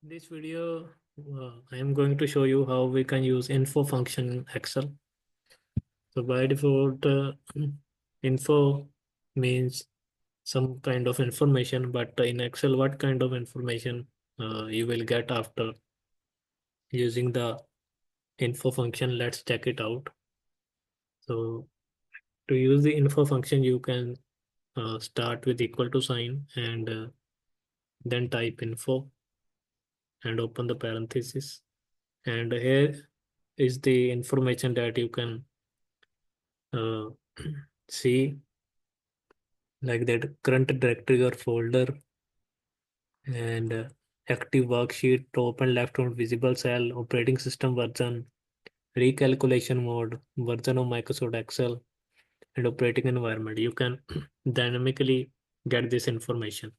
This video, I am going to show you how we can use info function in Excel. So by default, info means some kind of information, but in Excel, what kind of information you will get after using the info function? Let's check it out. So to use the info function, you can start with equal to sign and then type info and open the parenthesis. And here is the information that you can uh, see, like that current directory or folder, and active worksheet, top and left on visible cell, operating system version, recalculation mode, version of Microsoft Excel, and operating environment. You can dynamically get this information.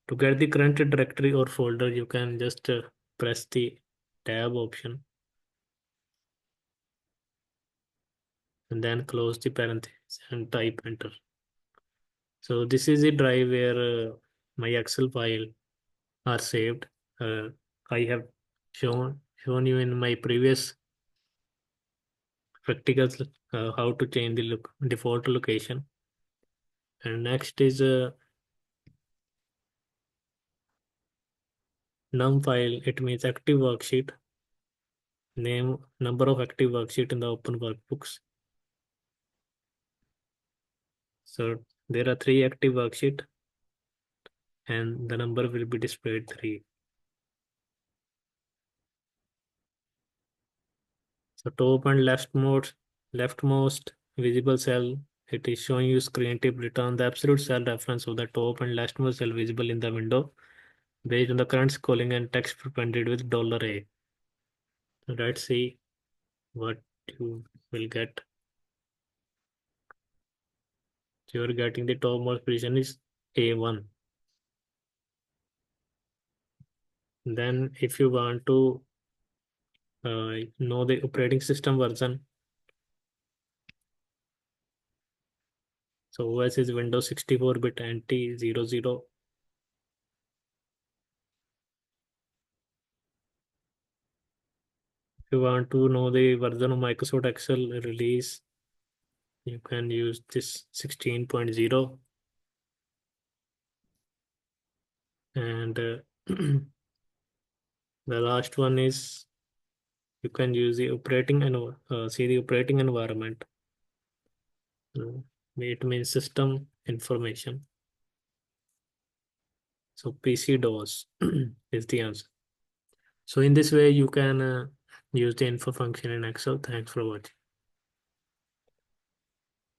To get the current directory or folder, you can just press the tab option and then close the parenthesis and type enter. So this is a drive where my Excel file are saved. Uh, I have shown you in my previous practicals how to change the default location. And next is a num file. It means active worksheet. Name number of active worksheet in the open workbooks. So there are 3 active worksheet, and the number will be displayed 3. So top and leftmost visible cell, it is showing you screen tip. Return the absolute cell reference of the top and leftmost cell visible in the window based on the current calling and text prepended with $A. So let's see what you will get. So you're getting the topmost position is A1. Then if you want to know the operating system version, so OS is Windows 64-bit NT00. If you want to know the version of Microsoft Excel release, you can use this 16.0. And the last one is you can use the operating and see the operating environment. It means system information. So PC DOS is the answer. So in this way, you can use the info function in Excel. Thanks for watching.